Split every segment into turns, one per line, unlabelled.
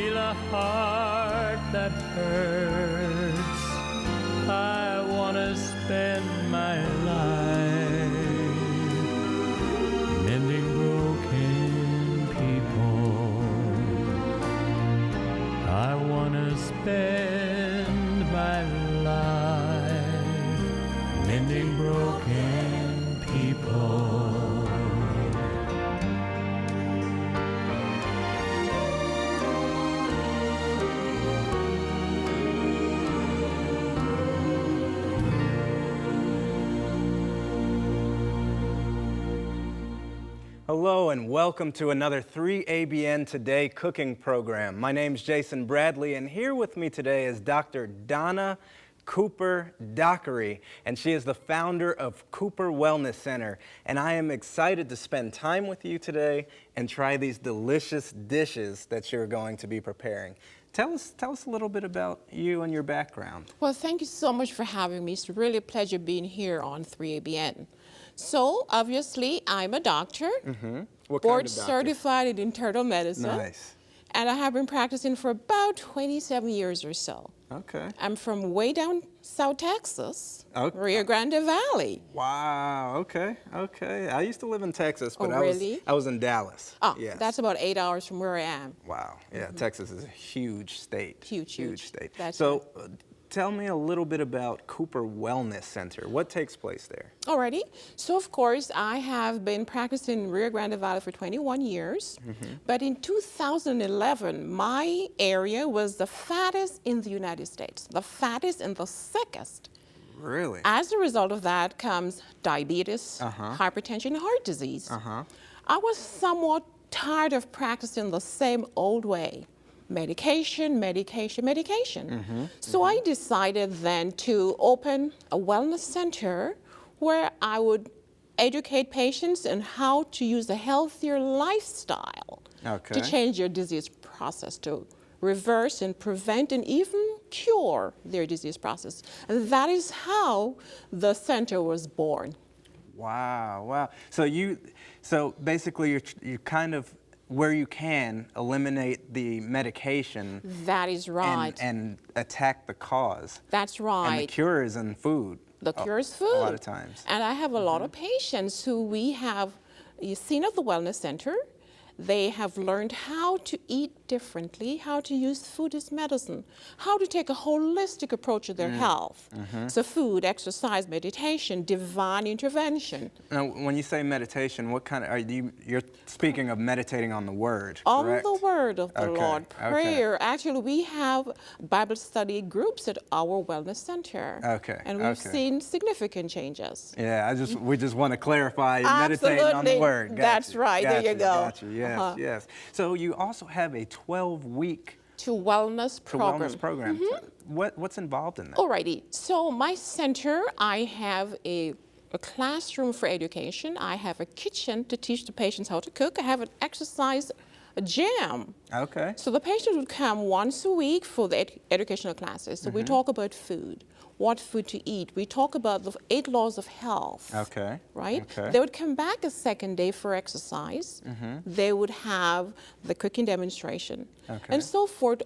heal a heart that hurts. I want to spend my life mending broken people. I want to spend my life mending broken people.
Hello and welcome to another 3ABN Today cooking program. My name's Jason Bradley, and here with me today is Dr. Dona Cooper-Dockery, and she is the founder of Cooper Wellness Center. And I am excited to spend time with you today and try these delicious dishes that you're going to be preparing. Tell us a little bit about you and your background.
Well, thank you so much for having me. It's really a pleasure being here on 3ABN. So, obviously, I'm a doctor,
What
board
kind of doctor?
certified in internal medicine.
Nice.
And I have been practicing for about 27 years or so.
Okay.
I'm from way down South Texas,
Okay.
Rio Grande Valley.
Wow, okay. I used to live in Texas, but
Oh, really?
I was in Dallas.
Oh,
Yes.
that's about 8 hours from where I am.
Wow, yeah, Texas is a huge state.
Huge.
state.
That's
So tell me a little bit about Cooper Wellness Center. What takes place there?
Alrighty. So, of course, I have been practicing in Rio Grande Valley for 21 years. But in 2011, my area was the fattest in the United States, the fattest and the sickest.
Really?
As a result of that comes diabetes, hypertension, and heart disease. I was somewhat tired of practicing the same old way. Medication. So I decided then to open a wellness center where I would educate patients on how to use a healthier lifestyle to change their disease process, to reverse and prevent and even cure their disease process. And that is how the center was born.
Wow. So basically you kind of, where you can, eliminate the medication.
That is right.
And attack the cause.
That's right.
And the cure is in food.
The cure is food.
A lot of times.
And I have a lot of patients who we have seen at the Wellness Center. They have learned how to eat differently, how to use food as medicine, how to take a holistic approach to their health. So food, exercise, meditation, divine intervention.
Now, when you say meditation, what kind of, you're speaking of meditating on the Word,
On
correct?
the word of the Lord,
Okay.
prayer. Actually, we have Bible study groups at our Wellness Center.
Okay.
And we've seen significant changes.
Yeah, we just want to clarify meditating on the Word. Got
That's
you.
right.
Got
There you go.
Got you. Yes. So you also have a 12-week
Wellness program.
So what's involved in that?
Alrighty. So my center, I have a classroom for education. I have a kitchen to teach the patients how to cook. I have an exercise gym.
Okay.
So the patients would come once a week for the educational classes. So we talk about food, what food to eat. We talk about the 8 laws of health.
Okay.
Right?
Okay.
They would come back a second day for exercise. They would have the cooking demonstration.
Okay.
And so forth.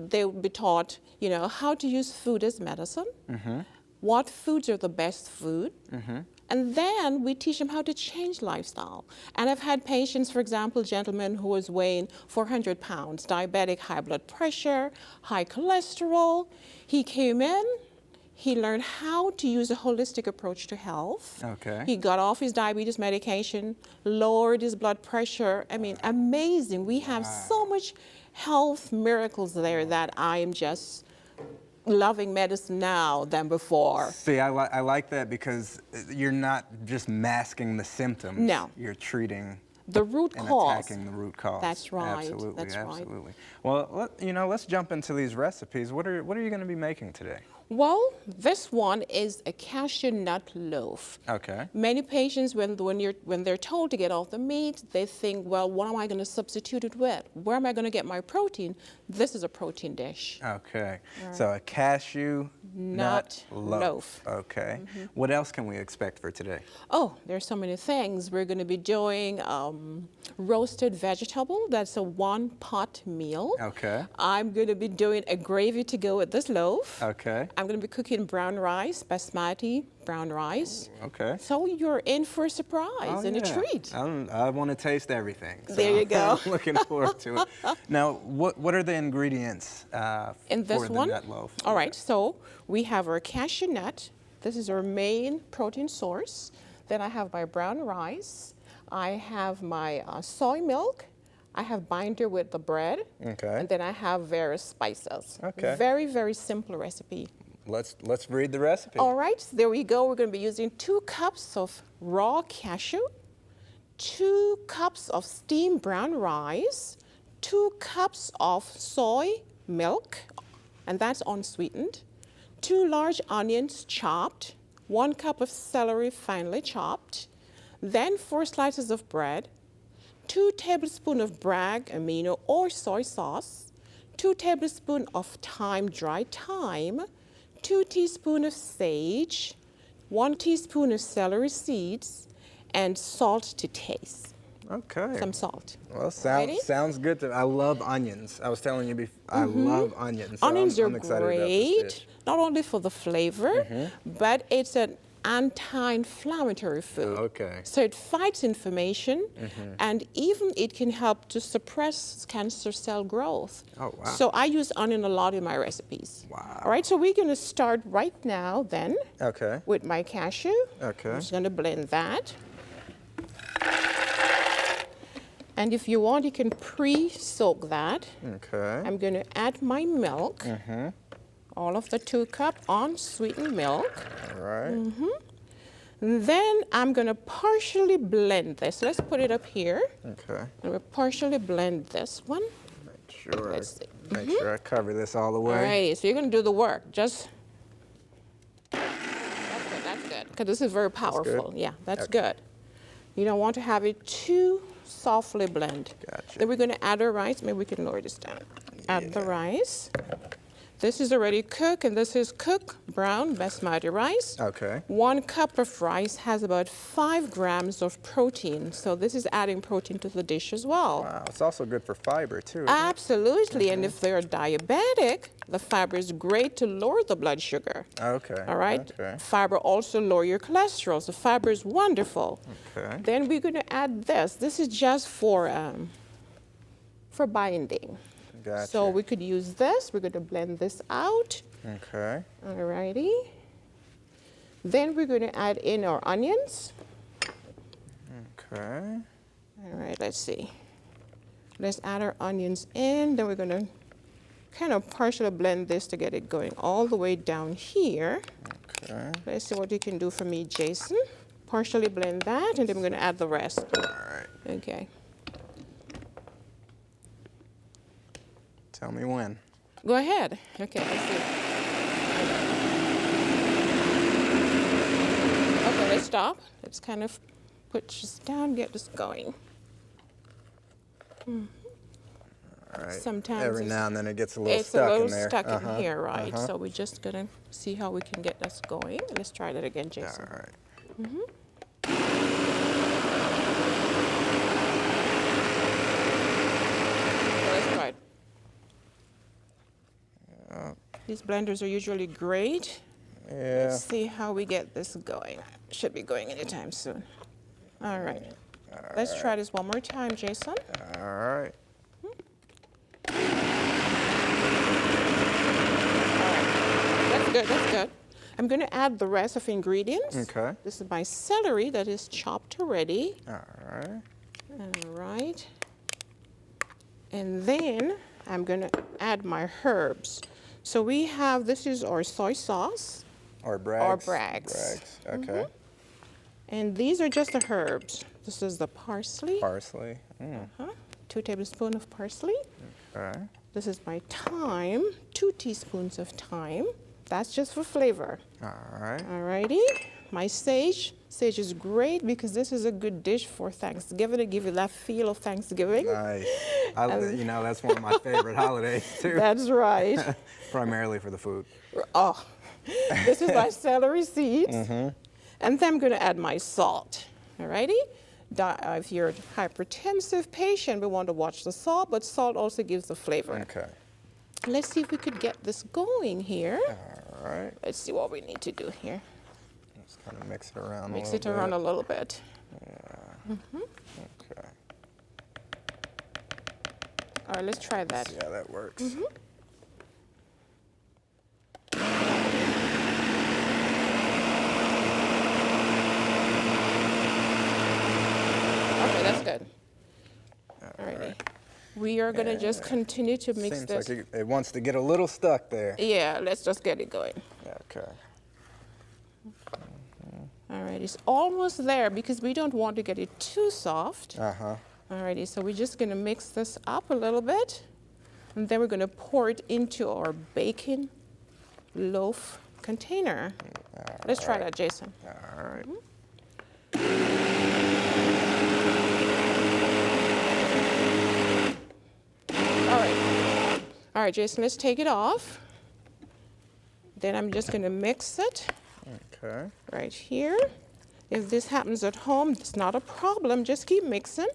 They would be taught, how to use food as medicine, what foods are the best food, and then we teach them how to change lifestyle. And I've had patients, for example, a gentleman who was weighing 400 pounds, diabetic, high blood pressure, high cholesterol. He came in, he learned how to use a holistic approach to health.
Okay.
He got off his diabetes medication, lowered his blood pressure. I mean, amazing. We have so much health miracles there that I am just loving medicine now than before.
See, I like that because you're not just masking the symptoms.
No.
You're treating
the root
and
cause.
attacking the root cause.
That's right.
Absolutely.
That's right.
Well, let's jump into these recipes. What are you going to be making today?
Well, this one is a cashew nut loaf.
Okay.
Many patients, when they're told to get off the meat, they think, well, what am I going to substitute it with? Where am I going to get my protein? This is a protein dish.
Okay. So a cashew nut loaf. Okay. What else can we expect for today?
Oh, there's so many things. We're going to be doing roasted vegetable. That's a one-pot meal.
Okay.
I'm going to be doing a gravy to go with this loaf.
Okay.
I'm going to be cooking brown rice, basmati brown rice.
Okay.
So you're in for a surprise and a treat.
I want to taste everything. So
There you go.
I'm looking forward to it. Now, what are the ingredients
In this
for the
one?
nut loaf?
All right, so we have our cashew nut. This is our main protein source. Then I have my brown rice. I have my soy milk. I have binder with the bread.
Okay.
And then I have various spices.
Okay.
Very, very simple recipe.
Let's read the recipe.
All right, there we go. We're going to be using 2 cups of raw cashew, 2 cups of steamed brown rice, 2 cups of soy milk, and that's unsweetened, 2 large onions chopped, 1 cup of celery finely chopped, then 4 slices of bread, 2 tablespoons of Braggs amino or soy sauce, 2 tablespoons of dried thyme, 2 teaspoons of sage, 1 teaspoon of celery seeds, and salt to taste.
Okay.
Some salt.
Well,
Ready?
sounds good to. I love onions. I was telling you before. I love onions. So
Onions
I'm
are
excited about this
great,
dish.
not only for the flavor, but it's an anti-inflammatory food.
Okay.
So it fights inflammation, and even it can help to suppress cancer cell growth.
Oh, wow.
So I use onion a lot in my recipes.
Wow.
All right, so we're going to start right now then
Okay.
with my cashew.
Okay.
I'm just going to blend that. And if you want, you can pre-soak that.
Okay.
I'm going to add my milk. All of the 2 cup unsweetened milk.
All right.
Then I'm going to partially blend this. Let's put it up here.
Okay.
I'm going to partially blend this one.
Make sure.
Let's see.
Make sure I cover this all the way.
All right, so you're going to do the work. Just that's good. Because this is very powerful. Yeah, that's good. You don't want to have it too softly blend.
Gotcha.
Then we're going to add our rice. Maybe we can lower this down. Add the rice. This is already cooked, and this is cooked brown basmati rice.
Okay.
1 cup of rice has about 5 grams of protein, so this is adding protein to the dish as well.
Wow. It's also good for fiber too. Isn't
Absolutely, and if they're diabetic, the fiber is great to lower the blood sugar.
it? Okay.
All right?
Okay.
Fiber also lower your cholesterol, so fiber is wonderful.
Okay.
Then we're going to add this. This is just for binding.
Gotcha.
So we could use this. We're going to blend this out.
Okay.
All righty. Then we're going to add in our onions.
Okay.
All right, let's see. Let's add our onions in. Then we're going to kind of partially blend this to get it going all the way down here.
Okay.
Let's see what you can do for me, Jason. Partially blend that, and then we're going to add the rest.
All right.
Okay.
Tell me when.
Go ahead. Okay, let's see. Okay, let's stop. Let's kind of put this down, get this going.
All right.
Sometimes
Every
it's-
now and then it gets a little
It's
stuck
a little
in there.
stuck in here, right? So we're just gonna see how we can get this going. Let's try that again, Jason.
All right.
So let's try it. These blenders are usually great.
Yeah.
Let's see how we get this going. Should be going anytime soon. All right. Let's try this one more time, Jason.
All right.
That's good, that's good. I'm going to add the rest of ingredients.
Okay.
This is my celery that is chopped already.
All right.
All right. And then I'm going to add my herbs. So we have, this is our soy sauce.
Or Braggs.
Braggs.
Braggs. Okay.
And these are just the herbs. This is the parsley.
Parsley.
2 tablespoons of parsley.
Okay.
This is my thyme, 2 teaspoons of thyme. That's just for flavor.
All right.
Alrighty. My sage. Sage is great because this is a good dish for Thanksgiving to give you that feel of Thanksgiving.
Nice. You know, that's one of my favorite holidays, too.
That's right.
Primarily for the food.
Oh, this is my celery seeds. And then I'm going to add my salt. Alrighty? If you're a hypertensive patient, we want to watch the salt, but salt also gives the flavor.
Okay.
Let's see if we could get this going here.
All right.
Let's see what we need to do here.
Just kind of mix it around
Mix
a little
it
bit.
around a little bit.
Yeah. Okay.
All right, let's try that.
See how that works.
Okay, that's good. Alrighty. We are going to just continue to mix
Seems
this.
like it wants to get a little stuck there.
Yeah, let's just get it going.
Okay.
All right, it's almost there because we don't want to get it too soft.
Uh-huh.
Alrighty, so we're just gonna mix this up a little bit, and then we're gonna pour it into our baking loaf container. Let's try that, Jason.
All right.
All right, Jason, let's take it off. Then I'm just gonna mix it
Okay.
right here. If this happens at home, it's not a problem, just keep mixing.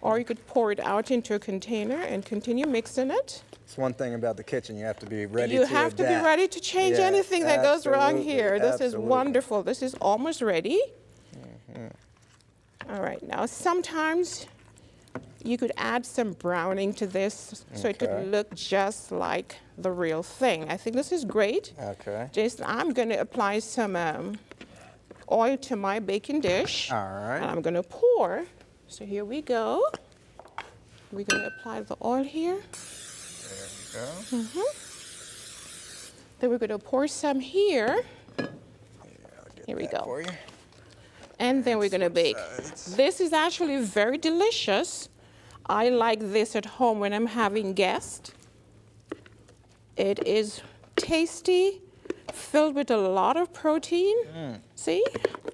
Or you could pour it out into a container and continue mixing it.
It's one thing about the kitchen, you have to be ready
You
to
have to be
adapt.
ready to change
Yeah,
anything that goes wrong
absolutely,
here. This is
absolutely.
wonderful. This is almost ready. All right, now sometimes you could add some browning to this so it
Okay.
could look just like the real thing. I think this is great.
Okay.
Jason, I'm going to apply some oil to my baking dish.
All right.
And I'm going to pour. So here we go. We're going to apply the oil here.
There you go.
Then we're going to pour some here.
Yeah, I'll get
Here we
that
go.
for you.
And then we're going to bake.
sides.
This is actually very delicious. I like this at home when I'm having guests. It is tasty, filled with a lot of protein. See?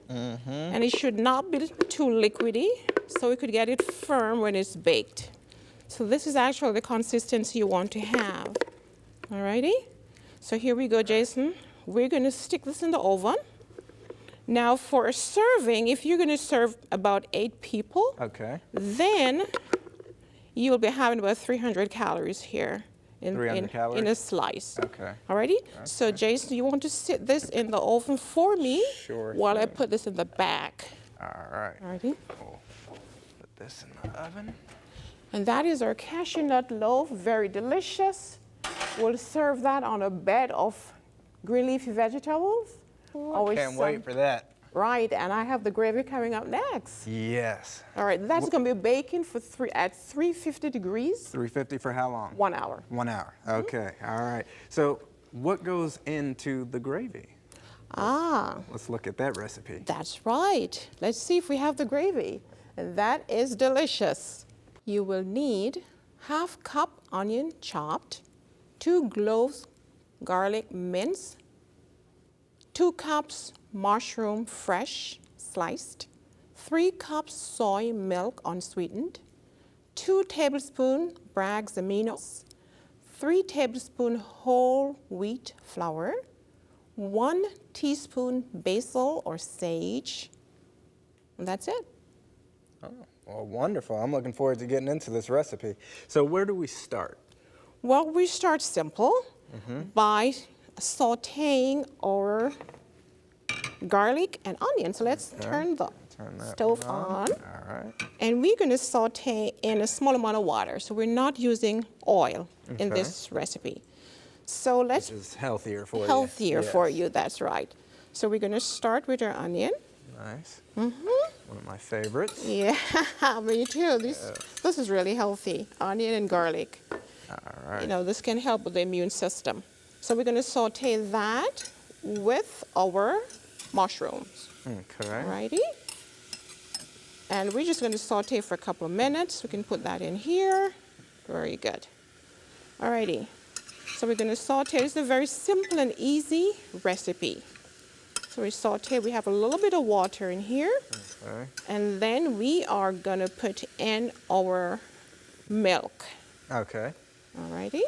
And it should not be too liquidy, so we could get it firm when it's baked. So this is actually the consistency you want to have. Alrighty? So here we go, Jason. We're going to stick this in the oven. Now for serving, if you're going to serve about 8 people,
Okay.
then you'll be having about 300 calories here in
300
in a
calories?
slice.
Okay.
Alrighty? So Jason, you want to sit this in the oven for me
Sure
while I
thing.
put this in the back.
All right.
Alrighty?
Cool. Put this in the oven.
And that is our cashew nut loaf, very delicious. We'll serve that on a bed of green leafy vegetables. Always
Can't wait for that.
Right, and I have the gravy coming up next.
Yes.
All right, that's going to be baking for at 350 degrees,
350 for how long?
1 hour.
1 hour. Okay. All right. So what goes into the gravy?
Ah,
Let's look at that recipe.
that's right. Let's see if we have the gravy. And that is delicious. You will need ½ cup onion chopped, 2 cloves garlic minced, 2 cups mushroom fresh sliced, 3 cups soy milk unsweetened, 2 tablespoons Braggs aminos, 3 tablespoons whole wheat flour, 1 teaspoon basil or sage, and that's it.
Oh, well, wonderful. I'm looking forward to getting into this recipe. So where do we start?
Well, we start simple by sauteing our garlic and onion. So let's turn the
Turn that
stove
one
on.
All right.
And we're going to saute in a small amount of water. So we're not using oil in
Okay.
this recipe. So let's
This is healthier for you.
healthier for
Yes.
you, that's right. So we're going to start with our onion.
Nice. One of my favorites.
Yeah, me too. This is really healthy, onion and garlic.
All right.
You know, this can help with the immune system. So we're going to saute that with our mushrooms.
Okay.
Alrighty. And we're just going to saute for a couple of minutes. We can put that in here. Very good. Alrighty. So we're going to saute. It's a very simple and easy recipe. So we saute. We have a little bit of water in here.
Okay.
And then we are going to put in our milk.
Okay.
Alrighty.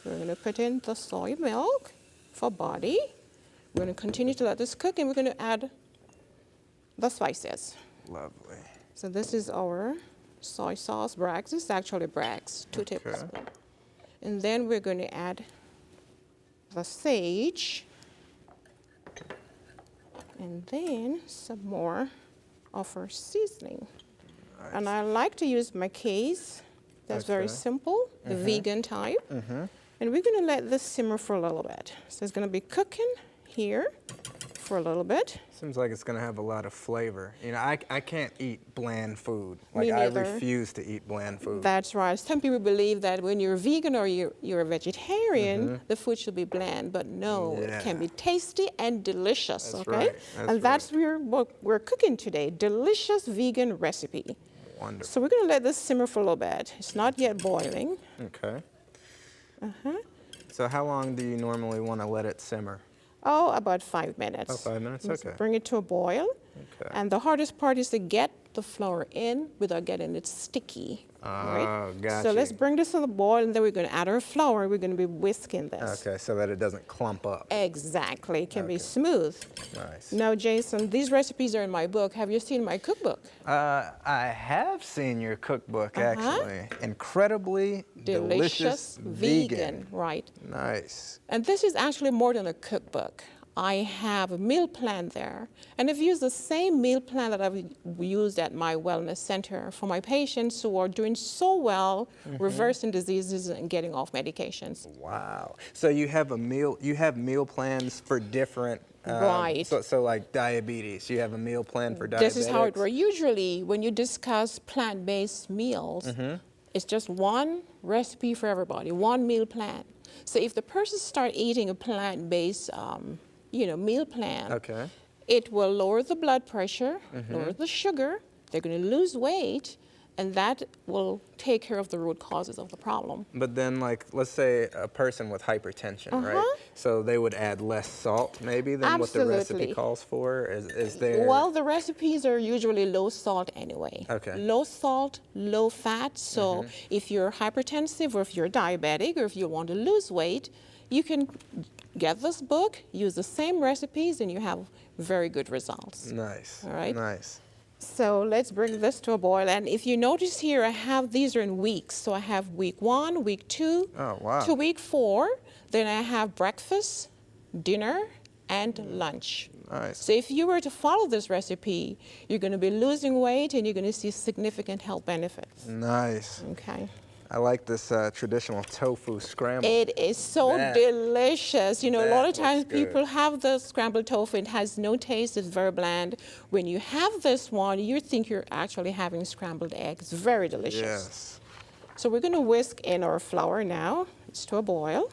We're going to put in the soy milk for body. We're going to continue to let this cook, and we're going to add the spices.
Lovely.
So this is our soy sauce, Braggs. This is actually Braggs, 2 tablespoons. And then we're going to add the sage. And then some more of our seasoning. Nice. And I like to use my case. That's very simple, the vegan type. And we're going to let this simmer for a little bit. So it's going to be cooking here for a little bit.
Seems like it's going to have a lot of flavor. You know, I can't eat bland food.
Me
Like, I
neither.
refuse to eat bland food.
That's right. Some people believe that when you're vegan or you're a vegetarian, the food should be bland. But no, it can be tasty and delicious,
That's
okay?
right.
And that's what we're cooking today, delicious vegan recipe.
Wonderful.
So we're going to let this simmer for a little bit. It's not yet boiling.
Okay. So how long do you normally want to let it simmer?
Oh, about 5 minutes.
Oh, 5 minutes?
Let's
Okay.
bring it to a boil.
Okay.
And the hardest part is to get the flour in without getting it sticky.
Oh, gotcha.
So let's bring this to the boil, and then we're going to add our flour. We're going to be whisking this.
Okay, so that it doesn't clump up.
Exactly. It can be smooth.
Nice.
Now, Jason, these recipes are in my book. Have you seen my cookbook?
I have seen your cookbook, actually. Incredibly delicious vegan.
Right.
Nice.
And this is actually more than a cookbook. I have a meal plan there. And I've used the same meal plan that I've used at my wellness center for my patients who are doing so well, reversing diseases and getting off medications.
Wow. So you have meal plans for different
Right.
So like diabetes, you have a meal plan for diabetes.
This is how it works. Usually when you discuss plant-based meals, it's just one recipe for everybody, one meal plan. So if the person start eating a plant-based meal plan, it will lower the blood pressure, lower the sugar, they're going to lose weight, and that will take care of the root causes of the problem.
But then, like, let's say a person with hypertension, right? So they would add less salt, maybe, than what the recipe calls for? Is there...
Well, the recipes are usually low salt anyway.
Okay.
Low salt, low fat. So if you're hypertensive or if you're diabetic or if you want to lose weight, you can get this book, use the same recipes, and you have very good results.
Nice.
All right?
Nice.
So let's bring this to a boil. And if you notice here, these are in weeks. So I have week 1, week 2, to week 4. Then I have breakfast, dinner, and lunch.
Nice.
So if you were to follow this recipe, you're going to be losing weight and you're going to see significant health benefits.
Nice.
Okay.
I like this traditional tofu scramble.
It is so delicious. You know, a lot of times
looks good.
people have the scrambled tofu. It has no taste. It's very bland. When you have this one, you think you're actually having scrambled eggs. Very delicious.
Yes.
So we're going to whisk in our flour now. It's to a boil.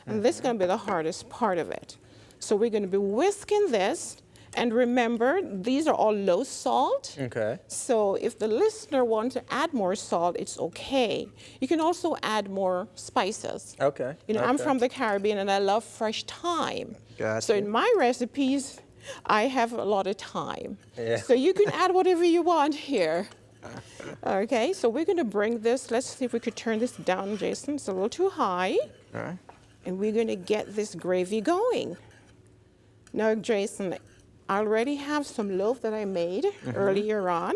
And this is going to be the hardest part of it. So we're going to be whisking this. And remember, these are all low salt.
Okay.
So if the listener wants to add more salt, it's okay. You can also add more spices.
Okay.
You know, I'm from the Caribbean and I love fresh thyme.
Gotcha.
So in my recipes, I have a lot of thyme.
Yeah.
So you can add whatever you want here. Okay, so we're going to bring this. Let's see if we could turn this down, Jason. It's a little too high.
All right.
And we're going to get this gravy going. Now, Jason, I already have some loaf that I made earlier on.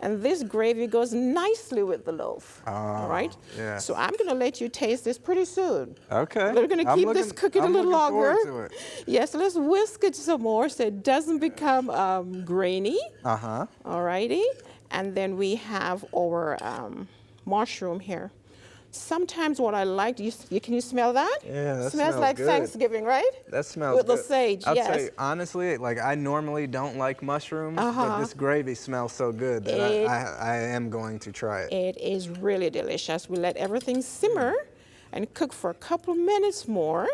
And this gravy goes nicely with the loaf. All right?
Yeah.
So I'm going to let you taste this pretty soon.
Okay.
We're going to keep this cooking a little longer.
Forward to it.
Yes, let's whisk it some more so it doesn't become grainy. All righty. And then we have our mushroom here. Sometimes what I like, can you smell that?
Yeah, that
smells like
good.
Thanksgiving, right?
That smells
with
good.
the sage,
I'll
yes.
tell you, honestly, like I normally don't like mushrooms, but this gravy smells so good that I am going to try it.
It is really delicious. We let everything simmer and cook for a couple of minutes more.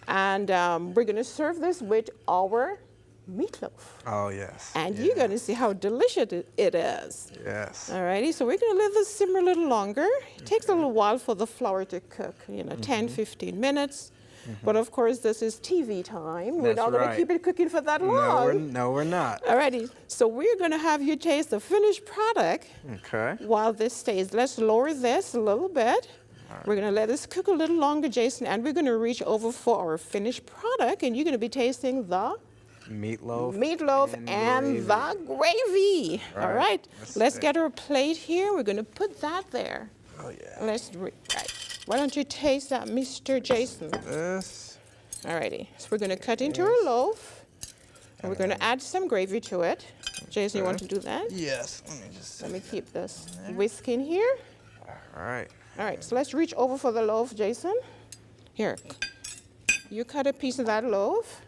And we're going to serve this with our meatloaf.
Oh, yes.
And you're going to see how delicious it is.
Yes.
Alrighty, so we're going to let this simmer a little longer. It takes a little while for the flour to cook, 10, 15 minutes. But of course, this is TV time. We're
That's
not going to
right.
keep it cooking for that
No,
long.
we're not.
Alrighty, so we're going to have you taste the finished product
Okay.
while this stays. Let's lower this a little bit. We're going to let this cook a little longer, Jason, and we're going to reach over for our finished product, and you're going to be tasting the
Meatloaf
and the gravy.
Right.
All right,
Let's
let's
see.
get our plate here. We're going to put that there.
Oh, yeah.
Right. Why don't you taste that, Mr. Jason?
This.
All righty, so we're going to cut into our loaf, and we're going to add some gravy to it. Jason, you want to do that?
Yes. Let me just.
Let me keep this whisk in here.
All right.
All right, so let's reach over for the loaf, Jason. Here, you cut a piece of that loaf.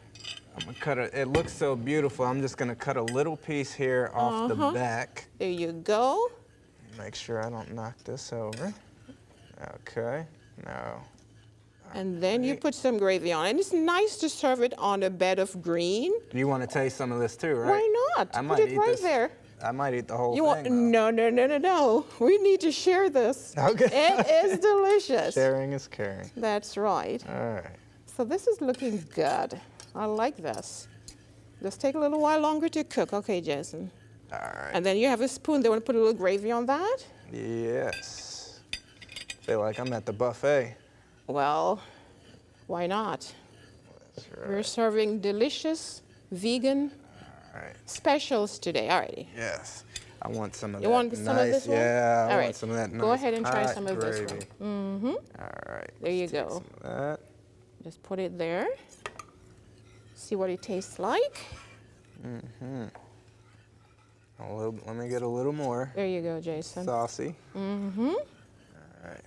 I'm gonna cut it. It looks so beautiful. I'm just gonna cut a little piece here off the back.
There you go.
Make sure I don't knock this over. Okay. No.
And then you put some gravy on. And it's nice to serve it on a bed of green.
You want to taste some of this too, right?
Why not?
I
Put
might
it
eat
right
this.
there.
I might eat the whole
You want?
thing.
No. We need to share this.
Okay.
It is delicious.
Sharing is caring.
That's right.
All right.
So this is looking good. I like this. Let's take a little while longer to cook. Okay, Jason.
All right.
And then you have a spoon. They want to put a little gravy on that?
Yes. Feel like I'm at the buffet.
Well, why not?
That's right.
We're serving delicious vegan
All right.
specials today. Alrighty.
Yes. I want some of
You
that
want
nice.
some of this one?
Yeah, I
All
want
right.
some of that nice.
Go ahead and try
hot
some of this one.
gravy.
Mm-hmm.
All right.
There you
let's take
go.
Some of that.
Just put it there. See what it tastes like.
Let me get a little more
There you go, Jason.
saucy.
Mm-hmm.
All right.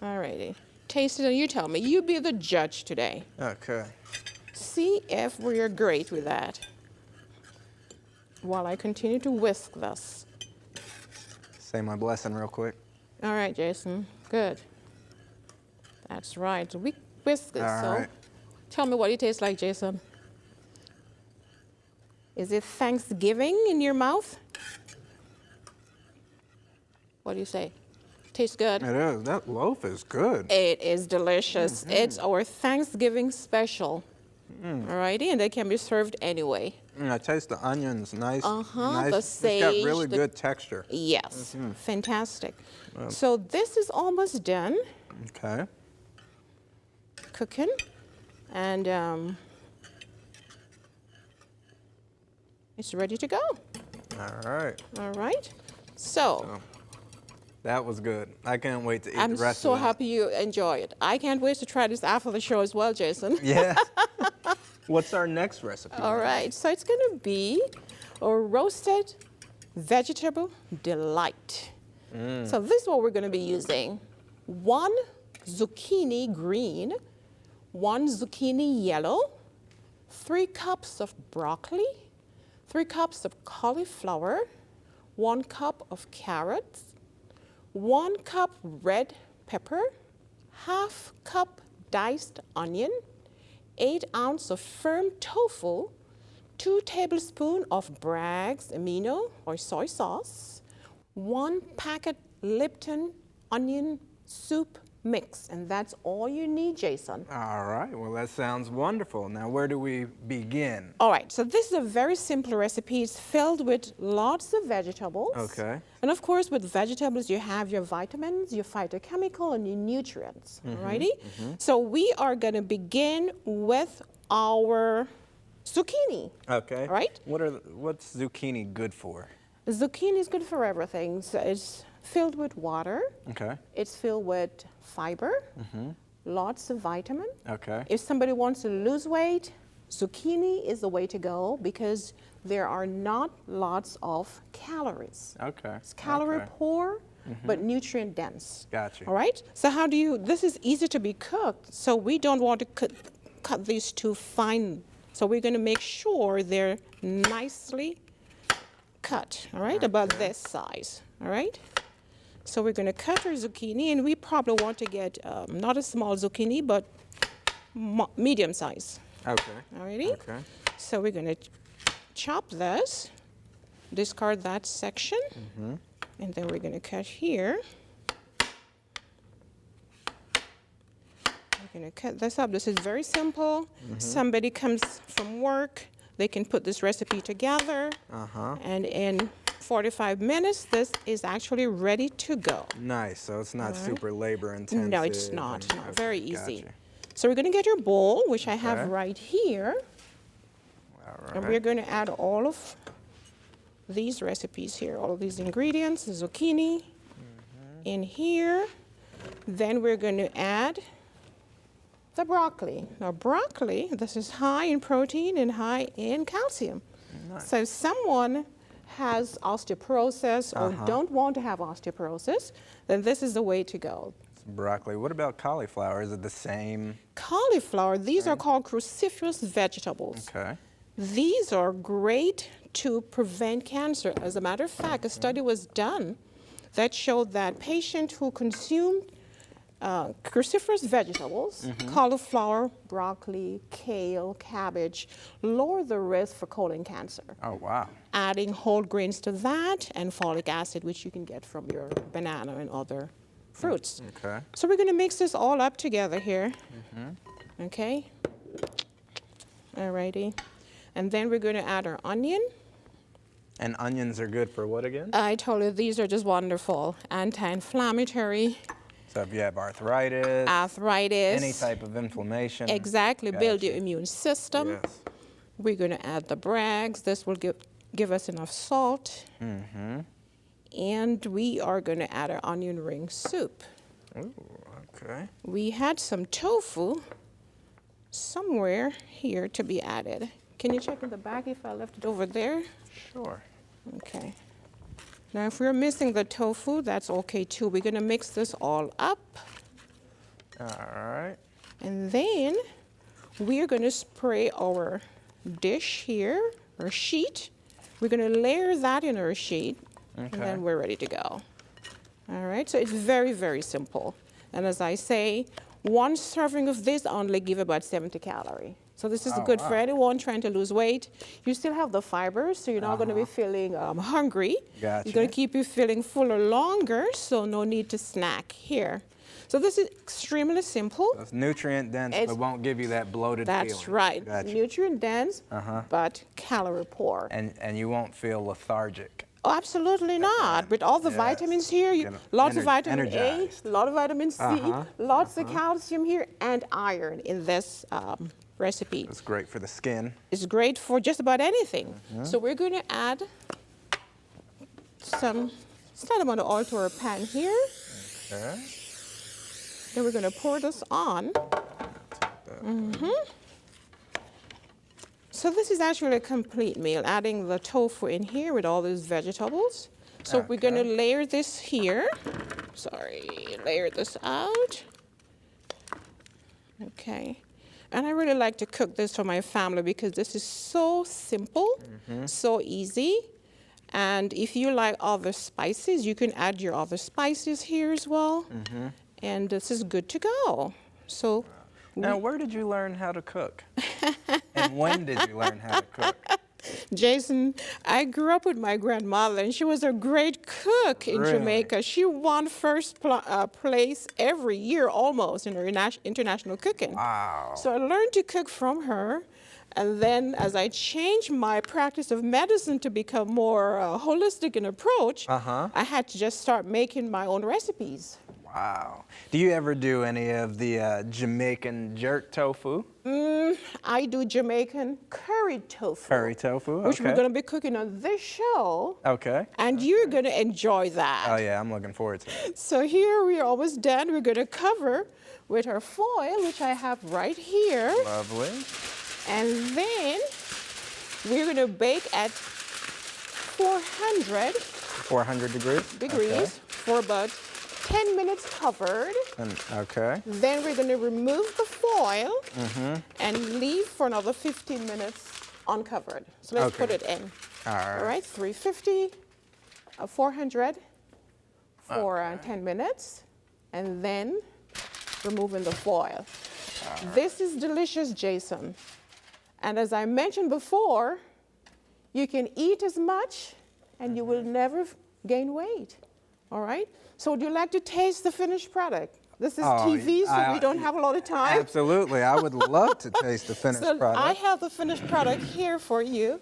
Alrighty. Taste it and you tell me. You be the judge today.
Okay.
See if we're great with that. While I continue to whisk this.
Say my blessing real quick.
All right, Jason. Good. That's right. We whisk this.
All
so
right.
tell me what it tastes like, Jason. Is it Thanksgiving in your mouth? What do you say? Tastes good?
It is. That loaf is good.
It is delicious. It's our Thanksgiving special. Alrighty, and they can be served anyway.
I taste the onions. Nice.
The
Nice.
sage.
It's got really good texture.
Yes, fantastic. So this is almost done
Okay.
cooking, and it's ready to go.
All right.
All right. So
That was good. I can't wait to eat
I'm
the rest
so
of that.
happy you enjoy it. I can't wait to try this after the show as well, Jason.
Yeah. What's our next recipe?
All right, so it's going to be a roasted vegetable delight. So this is what we're going to be using. 1 zucchini green, 1 zucchini yellow, 3 cups of broccoli, 3 cups of cauliflower, 1 cup of carrots, 1 cup red pepper, ½ cup diced onion, 8 ounces of firm tofu, 2 tablespoons of Braggs amino or soy sauce, 1 packet Lipton onion soup mix, and that's all you need, Jason.
All right. Well, that sounds wonderful. Now, where do we begin?
All right, so this is a very simple recipe. It's filled with lots of vegetables.
Okay.
And of course, with vegetables, you have your vitamins, your phytochemical, and your nutrients. Alrighty? So we are going to begin with our zucchini.
Okay.
All right.
What's zucchini good for?
Zucchini is good for everything. So it's filled with water.
Okay.
It's filled with fiber, lots of vitamin.
Okay.
If somebody wants to lose weight, zucchini is the way to go because there are not lots of calories.
Okay.
It's calorie
Okay.
poor, but nutrient dense.
Gotcha.
All right? So how do you, this is easy to be cooked, so we don't want to cut these too fine. So we're going to make sure they're nicely cut, all right, about this size, all right? So we're going to cut our zucchini, and we probably want to get not a small zucchini, but medium size.
Okay.
Alrighty?
Okay.
So we're going to chop this, discard that section, and then we're going to cut here. We're going to cut this up. This is very simple. Somebody comes from work, they can put this recipe together, and in 45 minutes, this is actually ready to go.
Nice. So it's not super labor intensive.
No, it's not. No,
Okay,
very easy.
gotcha.
So we're going to get your bowl, which I have
Okay.
right here,
All
and
right.
we're going to add all of these recipes here, all of these ingredients, the zucchini in here. Then we're going to add the broccoli. Now, broccoli, this is high in protein and high in calcium. So if someone has osteoporosis or don't want to have osteoporosis, then this is the way to go.
Broccoli. What about cauliflower? Is it the same?
Cauliflower, these are called cruciferous vegetables.
Okay.
These are great to prevent cancer. As a matter of fact, a study was done that showed that patients who consumed cruciferous vegetables, cauliflower, broccoli, kale, cabbage, lower the risk for colon cancer.
Oh, wow.
Adding whole grains to that and folic acid, which you can get from your banana and other fruits.
Okay.
So we're going to mix this all up together here. Okay. Alrighty. And then we're going to add our onion.
And onions are good for what again?
I told you these are just wonderful. Anti-inflammatory,
So if you have arthritis,
arthritis.
any type of inflammation.
Exactly. Build your
Gotcha.
immune system.
Yes.
We're going to add the Braggs. This will give us enough salt. And we are going to add our onion ring soup.
Ooh, okay.
We had some tofu somewhere here to be added. Can you check in the back if I left it over there?
Sure.
Okay. Now, if we're missing the tofu, that's okay too. We're going to mix this all up.
All right.
And then we're going to spray our dish here, our sheet. We're going to layer that in our sheet, and
Okay.
then we're ready to go. All right, so it's very, very simple. And as I say, one serving of this only give about 70 calories. So this is
Oh,
good
wow.
for anyone trying to lose weight. You still have the fibers, so you're not going to be feeling hungry.
Gotcha.
It's going to keep you feeling fuller longer, so no need to snack here. So this is extremely simple.
It's nutrient dense,
It's-
but won't give you that bloated feeling.
That's right.
Gotcha.
Nutrient dense, but calorie poor.
And you won't feel lethargic.
Oh, absolutely not. With all the
Yes.
vitamins here,
You know,
lots of vitamin
energized.
A, a lot of vitamin C, lots of calcium here, and iron in this recipe.
It's great for the skin.
It's great for just about anything. So we're going to add some slight amount of oil to our pan here.
Okay.
Then we're going to pour this on. So this is actually a complete meal, adding the tofu in here with all these vegetables. So we're going to layer this here. Layer this out. Okay. And I really like to cook this for my family because this is so simple, so easy. And if you like other spices, you can add your other spices here as well. And this is good to go. So
Now, where did you learn how to cook? And when did you learn how to cook?
Jason, I grew up with my grandmother, and she was a great cook in
Really?
Jamaica. She won first place every year almost in her international cooking.
Wow.
So I learned to cook from her. And then as I changed my practice of medicine to become more holistic in approach, I had to just start making my own recipes.
Wow. Do you ever do any of the Jamaican jerk tofu?
I do Jamaican curried tofu.
Curry tofu?
Which we're
Okay.
going to be cooking on this show.
Okay.
And you're going to enjoy that.
Oh, yeah, I'm looking forward to it.
So here we are almost done. We're going to cover with our foil, which I have right here.
Lovely.
And then we're going to bake at 400
400 degrees?
degrees for about 10 minutes covered.
Okay.
Then we're going to remove the foil and leave for another 15 minutes uncovered. So let's
Okay.
put it in.
All right.
All right, 350, 400 for 10 minutes, and then removing the foil. This is delicious, Jason. And as I mentioned before, You can eat as much and you will never gain weight. All right? So would you like to taste the finished product? This is TV, so we don't have a lot of time.
Absolutely. I would love to taste the finished
So
product.
I have the finished product here for you.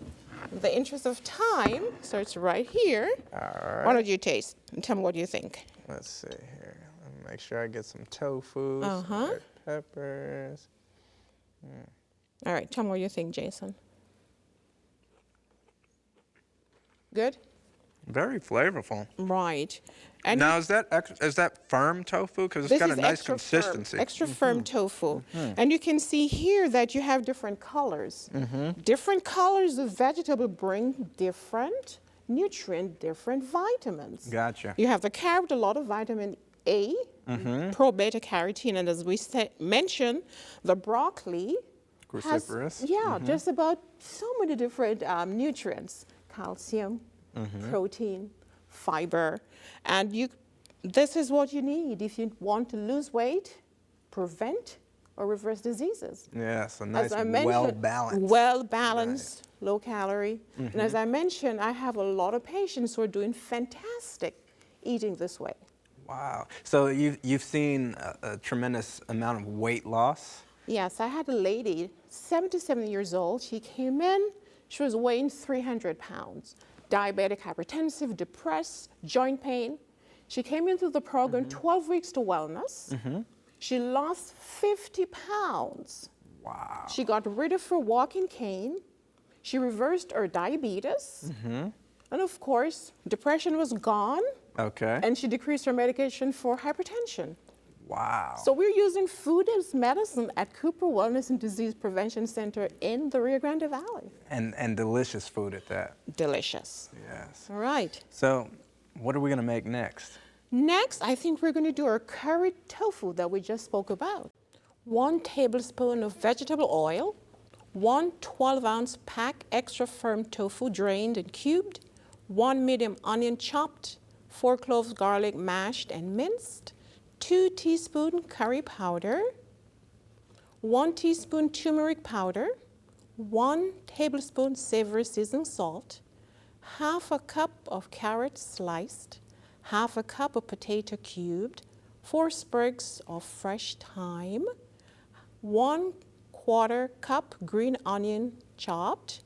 In the interest of time, so it's right here.
All right.
Why don't you taste and tell me what you think?
Let's see here. Let me make sure I get some tofu, some red peppers.
All right, tell me what you think, Jason. Good?
Very flavorful.
Right. And
Now, is that firm tofu? Because it's
this
got a
is
nice
extra
consistency.
Firm, extra firm tofu. And you can see here that you have different colors. Different colors of vegetable bring different nutrient, different vitamins.
Gotcha.
You have the carrot, a lot of vitamin A, pro-beta carotene, and as we mentioned, the broccoli
Cruciferous.
has, just about so many different nutrients, calcium, protein, fiber, and this is what you need if you want to lose weight, prevent or reverse diseases.
Yes, a nice,
As I mentioned,
well-balanced.
well-balanced, low calorie. And as I mentioned, I have a lot of patients who are doing fantastic eating this way.
Wow. So you've seen a tremendous amount of weight loss?
Yes, I had a lady, 77 years old. She came in, she was weighing 300 pounds. Diabetic, hypertensive, depressed, joint pain. She came into the program 12 weeks to wellness. She lost 50 pounds.
Wow.
She got rid of her walking cane. She reversed her diabetes. And of course, depression was gone.
Okay.
And she decreased her medication for hypertension.
Wow.
So we're using food as medicine at Cooper Wellness and Disease Prevention Center in the Rio Grande Valley.
And delicious food at that.
Delicious.
Yes.
All right.
So what are we going to make next?
Next, I think we're going to do our curried tofu that we just spoke about. 1 tablespoon of vegetable oil, 1 12-ounce pack extra firm tofu drained and cubed, 1 medium onion chopped, 4 cloves garlic mashed and minced, 2 teaspoon curry powder, 1 teaspoon turmeric powder, 1 tablespoon savory seasoning salt, half a cup of carrot sliced, half a cup of potato cubed, 4 sprigs of fresh thyme, 1/4 cup green onion chopped,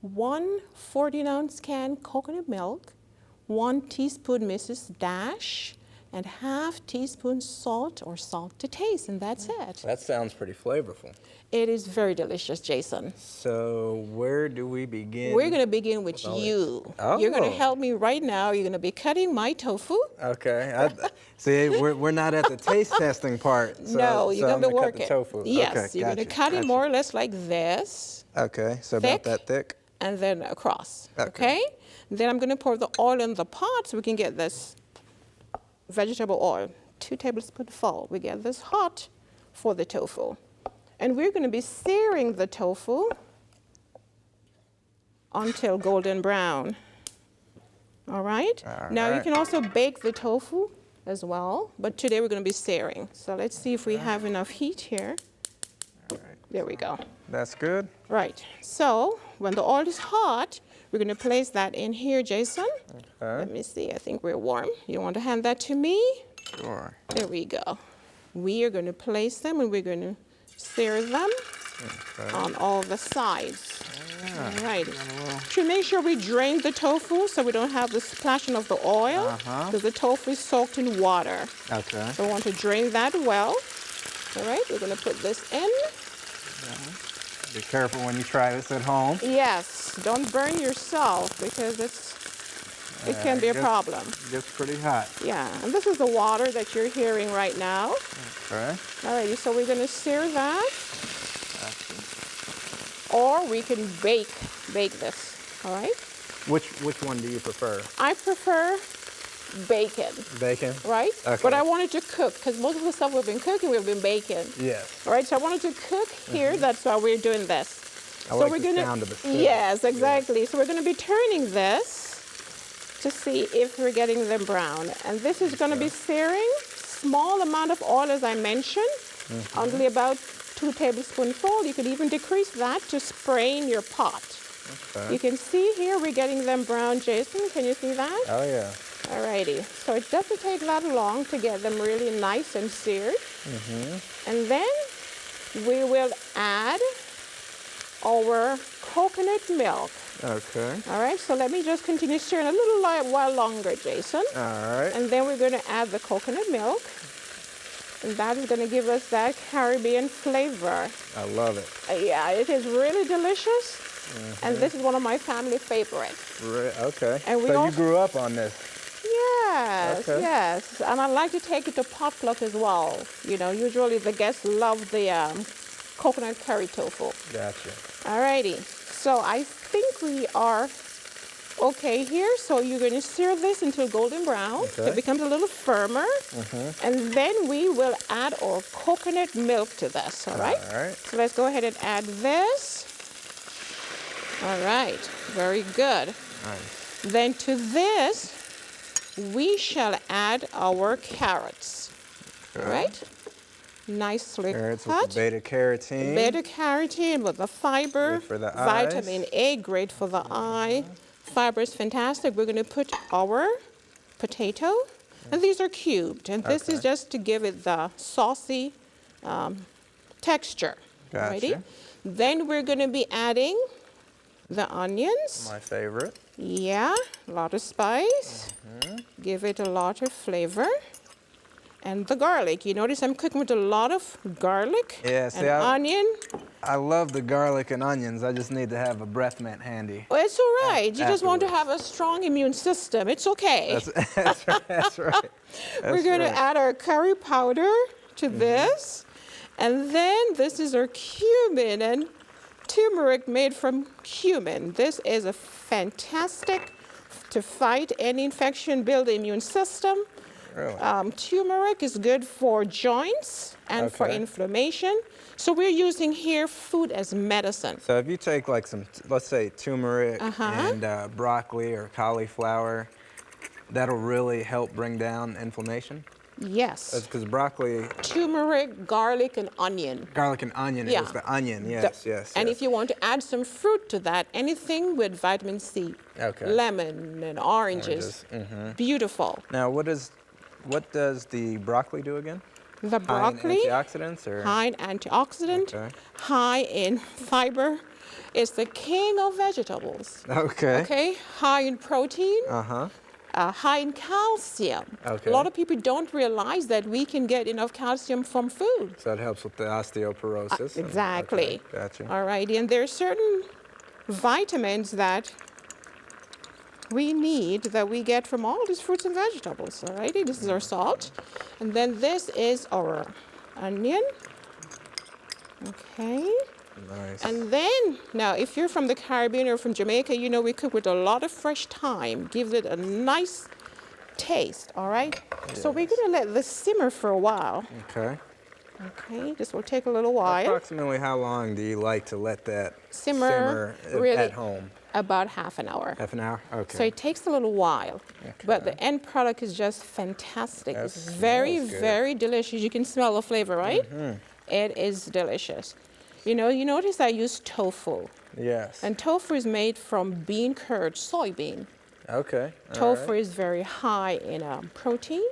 1 14-ounce can coconut milk, 1 teaspoon Mrs. Dash, and ½ teaspoon salt or salt to taste, and that's it.
That sounds pretty flavorful.
It is very delicious, Jason.
So where do we begin?
We're going to begin with you.
Oh.
You're going to help me right now. You're going to be cutting my tofu.
Okay. See, we're not at the taste testing part. So,
No, you're
so
going to
I'm gonna
work
cut the
it.
tofu.
Yes,
Okay,
you're going to
gotcha,
cut it
gotcha.
more or less like this,
Okay, so
thick.
about that thick.
and then across.
Okay.
Okay? Then I'm going to pour the oil in the pot so we can get this vegetable oil. 2 tablespoons full. We get this hot for the tofu. And we're going to be searing the tofu until golden brown. All right? Now you
right.
can also bake the tofu as well, but today we're going to be searing. So let's see if we have enough heat here.
All right.
There we go.
That's good.
Right. So when the oil is hot, we're going to place that in here, Jason.
Okay.
Let me see. I think we're warm. You want to hand that to me?
Sure.
There we go. We are going to place them and we're going to sear them on all the sides. All right. To make sure we drain the tofu so we don't have the splashing of the oil, because the tofu is soaked in water.
Okay.
So we want to drain that well. All right, we're going to put this in.
Be careful when you try this at home.
Yes, don't burn yourself because it can be a problem.
It gets pretty hot.
Yeah, and this is the water that you're hearing right now.
Okay.
Alrighty, so we're going to sear that. Or we can bake this, all right?
Which one do you prefer?
I prefer bacon,
Bacon?
right?
Okay.
But I wanted to cook, because most of the stuff we've been cooking, we've been baking.
Yes.
All right, so I wanted to cook here, that's why we're doing this.
I like the sound of the sizzle.
Yes, exactly. So we're going to be turning this to see if we're getting them brown. And this is going to be searing, small amount of oil as I mentioned, only about 2 tablespoonfuls. You could even decrease that to spray in your pot.
Okay.
You can see here we're getting them brown, Jason. Can you see that?
Oh, yeah.
Alrighty. So it doesn't take that long to get them really nice and seared. And then we will add our coconut milk.
Okay.
All right, so let me just continue stirring a little while longer, Jason.
All right.
And then we're going to add the coconut milk. And that is going to give us that Caribbean flavor.
I love it.
Yeah, it is really delicious. And this is one of my family favorites.
Okay.
And we
so you
also-
grew up on this.
Yes,
Okay.
yes. And I like to take it to potluck as well. You know, usually the guests love the coconut curry tofu.
Gotcha.
Alrighty, so I think we are okay here. So you're going to sear this until golden brown.
Okay.
It becomes a little firmer. And then we will add our coconut milk to this, all right?
All right.
So let's go ahead and add this. All right, very good.
Nice.
Then to this, we shall add our carrots, all right? Nicely
Carrots with
cut.
the beta carotene.
Beta carotene with the fiber,
Good for the
vitamin
eyes.
A, great for the eye. Fiber is fantastic. We're going to put our potato, and these are cubed, and this is
Okay.
just to give it the saucy texture.
Gotcha.
Alrighty? Then we're going to be adding the onions.
My favorite.
Yeah, a lot of spice. Give it a lot of flavor. And the garlic. You notice I'm cooking with a lot of garlic
Yeah, see,
and onion.
I love the garlic and onions. I just need to have a breath mint handy.
Well, it's all right. You just want to
Afterwards.
have a strong immune system. It's okay.
That's right. That's right.
We're going to add our curry powder to this. And then this is our cumin and turmeric made from cumin. This is a fantastic to fight any infection, build the immune system.
Really?
Turmeric is good for joints and for
Okay.
inflammation. So we're using here food as medicine.
So if you take like some, let's say turmeric and broccoli or cauliflower, that'll really help bring down inflammation?
Yes.
Because broccoli,
Turmeric, garlic, and onion.
garlic and onion,
Yeah.
it was the onion, yes,
The-
yes.
And
yes.
if you want to add some fruit to that, anything with vitamin C,
Okay.
lemon and oranges, beautiful.
Now, what does the broccoli do again?
The broccoli,
High in antioxidants or?
high in antioxidant,
Okay.
high in fiber, is the king of vegetables.
Okay.
Okay, high in protein,
Uh-huh.
high in calcium.
Okay.
A lot of people don't realize that we can get enough calcium from food.
So it helps with the osteoporosis. and-
Exactly.
Okay, gotcha.
All right, and there are certain vitamins that we need that we get from all these fruits and vegetables. All righty, this is our salt. And then this is our onion. Okay.
Nice.
And then, now if you're from the Caribbean or from Jamaica, you know we cook with a lot of fresh thyme. Gives it a nice taste, all right? So we're gonna let this simmer for a while.
Okay.
Okay, this will take a little while.
Approximately how long do you like to let that
Simmer,
simmer
really-
at home?
About half an hour.
Half an hour? Okay.
So it takes a little while, but the
Okay.
end product is just fantastic.
That
It's very,
smells good.
very delicious. You can smell the flavor, right? It is delicious. You know, you notice I use tofu,
Yes.
and tofu is made from bean curd, soybean.
Okay. all
Tofu
right.
is very high in protein,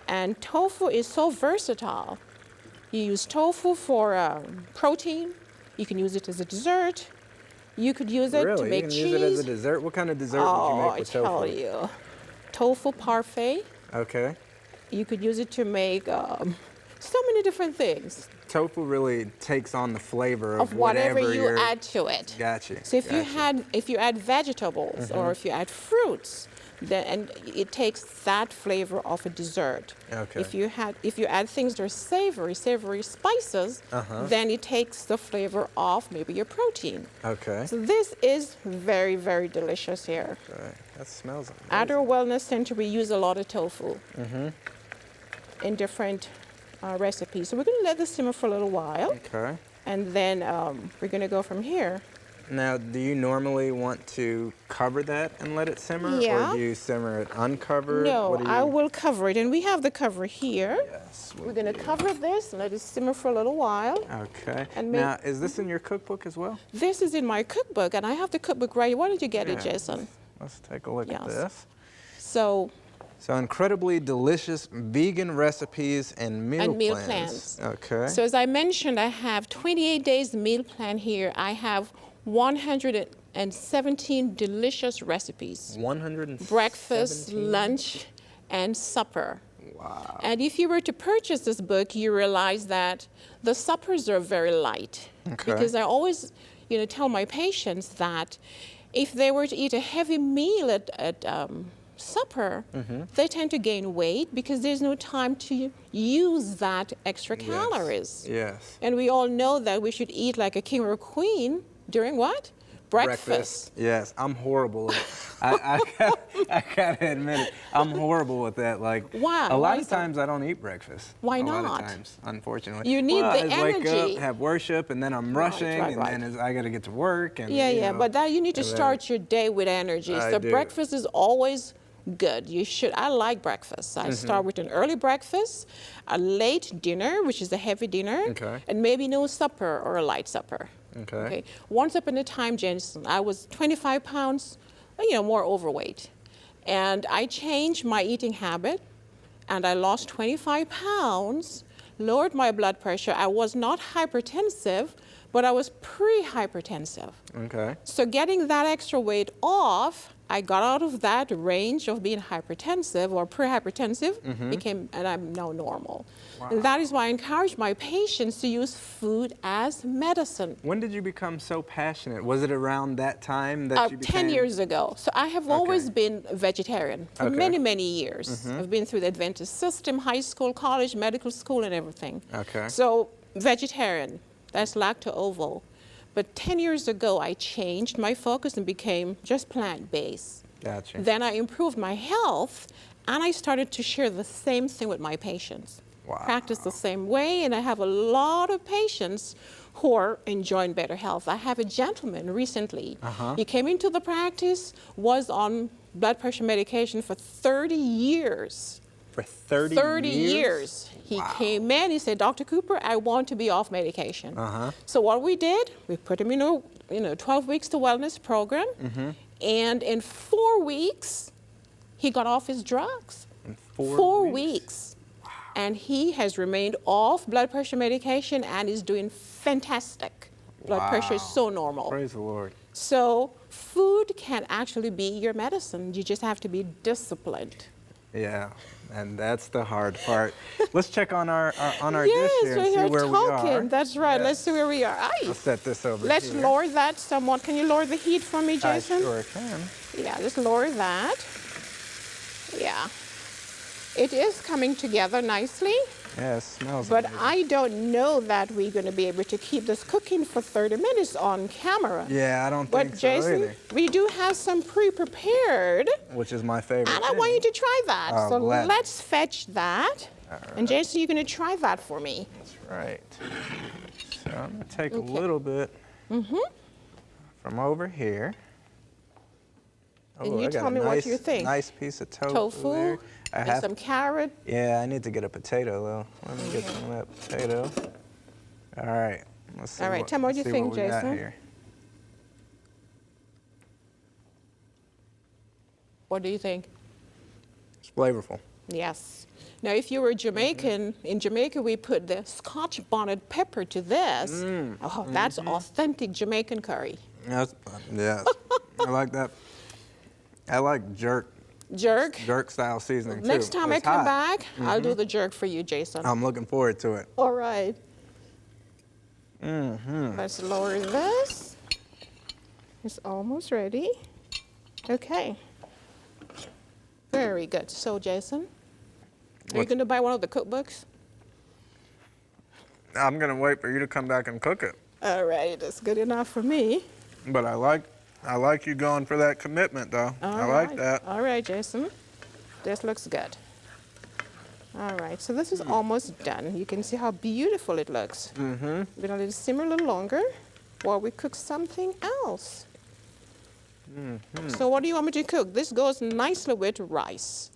and tofu is so versatile. You use tofu for protein. You can use it as a dessert. You could use it
Really?
to
You
make
can
cheese.
use it as a dessert? What kind of dessert would you
Oh,
make
I
with tofu?
tell you, tofu parfait.
Okay.
You could use it to make so many different things
Tofu really takes on the flavor
of whatever you
you're...
add to it.
Gotcha.
So if
gotcha.
if you add vegetables or if you add fruits, then and it takes that flavor of a dessert.
Okay.
If you add things that are savory spices, then it takes the flavor of maybe your protein.
Okay.
So this is very, very delicious here.
Okay. That smells amazing.
At our wellness center, we use a lot of tofu in different recipes. So we're going to let this simmer for a little while,
Okay.
and then we're going to go from here
Now, do you normally want to cover that and let it simmer?
Yeah.
Or do you simmer it uncovered?
No,
What do you...
I will cover it, and we have the cover here.
Yes,
We're going to cover this and let it simmer for a little while.
Okay.
And
Now, is this in your cookbook as well?
This is in my cookbook, and I have the cookbook ready. Why don't you get it, Jason?
Let's take a look at
Yes.
this.
So,
Incredibly delicious vegan recipes and meal plans. Okay.
So as I mentioned, I have 28 days meal plan here. I have 117 delicious recipes.
117.
Breakfast, lunch, and supper.
Wow.
And if you were to purchase this book, you realize that the suppers are very light.
Okay.
Because I always, tell my patients that if they were to eat a heavy meal at supper, they tend to gain weight because there's no time to use that extra calories.
Yes.
And we all know that we should eat like a king or a queen during what? Breakfast.
Yes, I'm horrible. I gotta admit it. I'm horrible with that. Like,
Why?
a
Why
lot
is
of
that?
times I don't eat breakfast.
Why
A lot
not?
of times, unfortunately.
You need the
I wake
energy.
up, have worship, and then I'm rushing,
right,
and
right.
then I gotta get to work. And
Yeah, but that you need to
and then-
start your day with energy.
I
So
do.
breakfast is always good. I like breakfast. I start with an early breakfast, a late dinner, which is a heavy dinner,
Okay.
and maybe no supper or a light supper.
Okay.
Once upon a time, Jensen, I was 25 pounds, more overweight. And I changed my eating habit, and I lost 25 pounds, lowered my blood pressure. I was not hypertensive, but I was pre-hypertensive.
Okay.
So getting that extra weight off, I got out of that range of being hypertensive or pre-hypertensive, and I'm now normal.
Wow.
And that is why I encourage my patients to use food as medicine.
When did you become so passionate? Was it around that time that you became?
10 years ago. So I have always been a vegetarian for
Okay.
many, many years. I've been through the Adventist system, high school, college, medical school, and everything.
Okay.
So vegetarian, that's lacto-ovo. But 10 years ago, I changed my focus and became just plant-based.
Gotcha.
Then I improved my health, and I started to share the same thing with my patients.
Wow.
Practice the same way, and I have a lot of patients who are enjoying better health. I have a gentleman recently. He came into the practice, was on blood pressure medication for 30 years.
For 30
years. He came in, he said, Dr. Cooper, I want to be off medication. So what we did, we put him in a 12 weeks to wellness program, and in 4 weeks, he got off his drugs.
In
4 weeks. And he has remained off blood pressure medication and is doing fantastic. Blood pressure is so normal.
Praise the Lord.
So food can actually be your medicine. You just have to be disciplined.
Yeah, and that's the hard part. Let's check on our dish
Yes,
here and
we're
see
here
where we are.
talking. That's right. Let's see where we are.
I'll set this over
Let's
here.
lower that somewhat. Can you lower the heat for me, Jason?
I sure can.
Yeah, just lower that. Yeah. It is coming together nicely,
Yeah, it smells
but
amazing.
I don't know that we're going to be able to keep this cooking for 30 minutes on camera.
Yeah, I don't think
But
so
Jason,
either.
we do have some pre-prepared,
Which is my favorite
and I
thing.
want you to try that.
Oh,
So
gladly.
let's fetch that. And Jason, you're going to try that for me.
That's right. So I'm going to take a little bit from over here.
And
Oh,
you
I got
tell
a
me what
nice,
you think.
Nice piece of tofu,
Tofu
there.
and some carrot.
Yeah, I need to get a potato though. Let me get some of that potato. All right. Let's see
All right, tell me what you
see
think,
we got
Jason.
here.
What do you think?
It's flavorful.
Yes. Now, if you were Jamaican, in Jamaica we put the Scotch bonnet pepper to this. Oh, that's authentic Jamaican curry.
Yes. Yes. I like that. I like jerk style seasoning too.
Next time I
It's
come
hot.
back, I'll do the jerk for you, Jason.
I'm looking forward to it.
All right. Let's lower this. It's almost ready. Okay. Very good. So, Jason, are you
What-
going to buy one of the cookbooks?
I'm gonna wait for you to come back and cook it.
All right, that's good enough for me.
But I like you going for that commitment though. I like that.
All right, Jason. This looks good. All right, so this is almost done. You can see how beautiful it looks. We're gonna let it simmer a little longer. before we cook something else. So what do you want me to cook? This goes nicely with rice.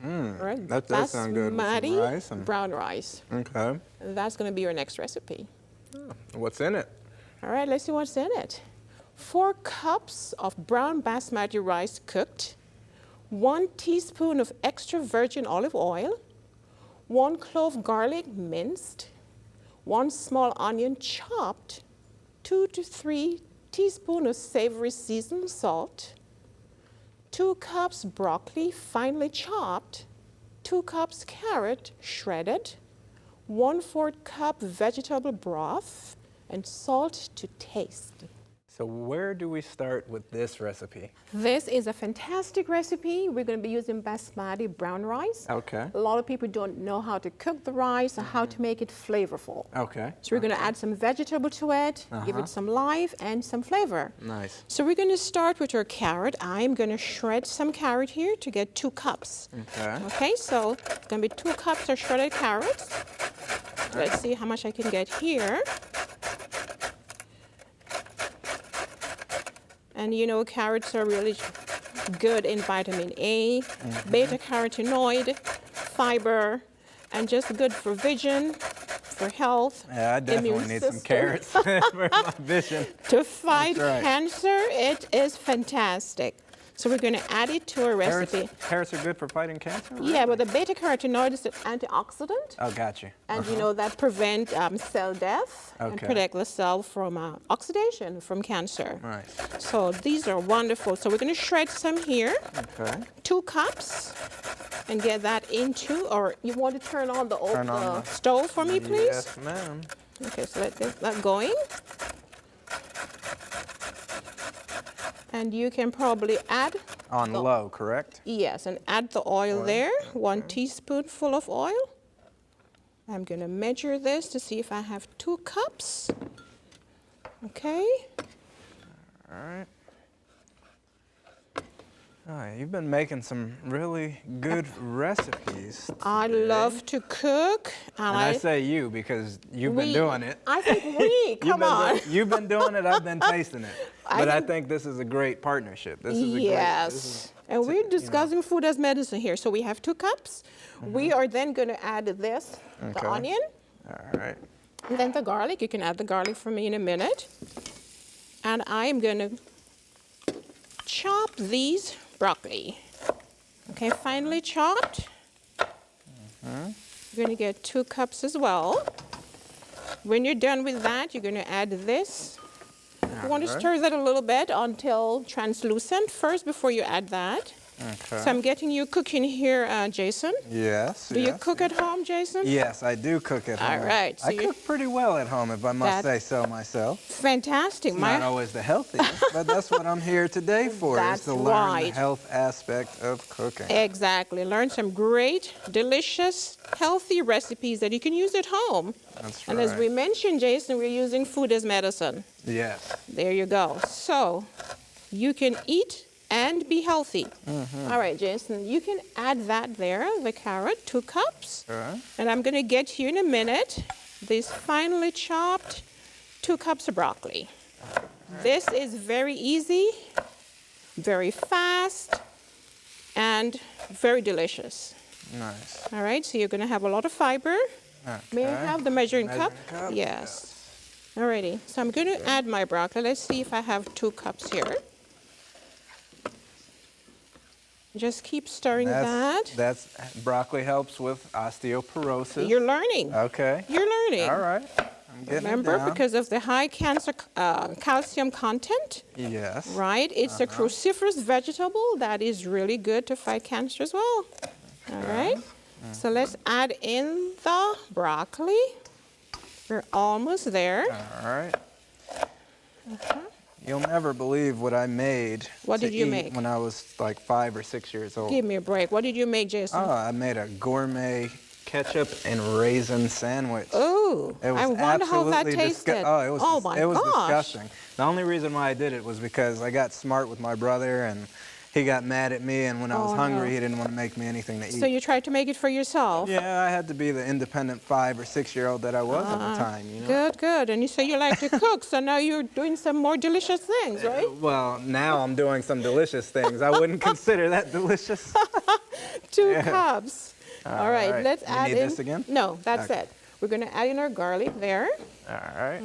All right,
That does sound good with some
basmati
rice and-
brown rice.
Okay.
That's going to be your next recipe.
What's in it?
All right, let's see what's in it. 4 cups of brown basmati rice cooked, 1 teaspoon of extra virgin olive oil, 1 clove garlic minced, 1 small onion chopped, 2 to 3 teaspoons of savory seasoned salt, 2 cups broccoli finely chopped, 2 cups carrot shredded, 1/4 cup vegetable broth, and salt to taste.
So where do we start with this recipe?
This is a fantastic recipe. We're going to be using basmati brown rice.
Okay.
A lot of people don't know how to cook the rice or how to make it flavorful.
Okay.
So we're going to add some vegetable to it, give it some life and some flavor.
Nice.
So we're going to start with our carrot. I'm going to shred some carrot here to get 2 cups.
Okay.
Okay, so it's going to be 2 cups of shredded carrots. Let's see how much I can get here. And you know, carrots are really good in vitamin A, beta carotenoid, fiber, and just good for vision, for health.
Yeah, I definitely
immune
need some
system.
carrots for my vision.
To fight
right.
cancer, it is fantastic. So we're going to add it to our recipe.
Carrots are good for fighting cancer?
Yeah, but the beta carotenoid is an antioxidant.
Oh, got you.
And you know that prevent cell death and
Okay.
protect the cell from oxidation from cancer.
Nice.
So these are wonderful. So we're going to shred some here,
Okay.
2 cups, and get that into, or you want to turn on the
Turn on the-
stove for me, please?
Yes, ma'am.
Okay, so let's get that going. And you can probably add,
On low, correct?
yes, and add the oil there, 1 teaspoonful of oil. I'm going to measure this to see if I have 2 cups. Okay.
All right. All right, you've been making some really good recipes.
I
today.
love to cook.
And I say you because you've been doing it.
I think we, come on.
You've been doing it, I've been tasting it. But I
think-
think this is a great partnership. This is a great,
Yes.
this is-
And we're discussing food as medicine here. So we have 2 cups. We are then going to add this,
Okay.
the onion,
all right.
and then the garlic. You can add the garlic for me in a minute. And I'm going to chop these broccoli. Okay, finely chopped. You're going to get 2 cups as well. When you're done with that, you're going to add this. You want to
Alright.
stir that a little bit until translucent first before you add that.
Okay.
So I'm getting you cooking here, Jason.
Yes.
Do you
yes.
cook at home, Jason?
Yes, I do cook at home.
All right, so
I
you-
cook pretty well at home, if I must say so myself.
Fantastic.
Not always the healthiest, but that's what I'm here today for,
That's
is to learn the
right.
health aspect of cooking.
Exactly. Learn some great, delicious, healthy recipes that you can use at home.
That's
And
right.
as we mentioned, Jason, we're using food as medicine.
Yes.
There you go. So you can eat and be healthy. All right, Jason, you can add that there, the carrot, 2 cups.
Alright.
And I'm going to get to you in a minute this finely chopped 2 cups of broccoli. This is very easy, very fast, and very delicious.
Nice.
All right, so you're going to have a lot of fiber. May I
Okay.
have the measuring cup?
Measuring cup?
Yes. Alrighty, so I'm going to add my broccoli. Let's see if I have 2 cups here. Just keep stirring that.
That's broccoli helps with osteoporosis.
You're learning.
Okay.
You're learning.
All right. I'm getting
Remember,
it down.
because of the high calcium content,
Yes.
right? It's a cruciferous vegetable that is really good to fight cancer as well. All right. So let's add in the broccoli. We're almost there.
All right. You'll never believe what I made.
What
to
did you
eat
make?
when I was like 5 or 6 years old?
Give me a break. What did you make, Jason?
Oh, I made a gourmet ketchup and raisin sandwich.
Oh,
It was
I wonder how that
absolutely
tasted.
Oh, it was.
Oh my
it was
gosh.
disgusting. The only reason why I did it was because I got smart with my brother, and he got mad at me, and when I was
Oh,
hungry,
no.
he didn't want to make me anything to eat.
So you tried to make it for yourself?
Yeah, I had to be the independent 5 or 6-year-old that I was at the time, you know?
Good, good. And you say you like to cook, so now you're doing some more delicious things, right?
Well, now I'm doing some delicious things. I wouldn't consider that delicious.
2 cups. All right, let's
You
add
need
in.
this again?
No, that's
Okay.
it. We're going to add in our garlic there.
All right.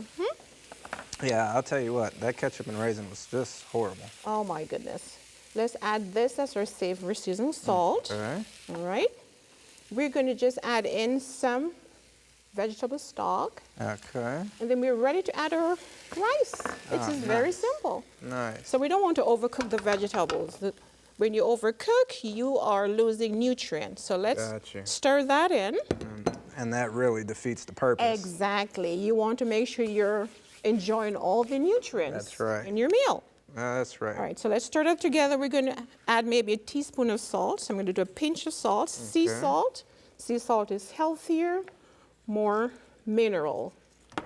Yeah, I'll tell you what, that ketchup and raisin was just horrible.
Oh my goodness. Let's add this as our savory seasoning salt.
All right.
All right. We're going to just add in some vegetable stock,
Okay.
and then we're ready to add our rice. It's just very simple.
Nice.
So we don't want to overcook the vegetables. When you overcook, you are losing nutrients. So let's
Gotcha.
stir that in.
And that really defeats the purpose.
Exactly. You want to make sure you're enjoying all the nutrients
That's right.
in your meal.
That's right.
All right, so let's stir that together. We're going to add maybe a teaspoon of salt. So I'm going to do a pinch of salt, sea salt. Sea salt is healthier, more mineral.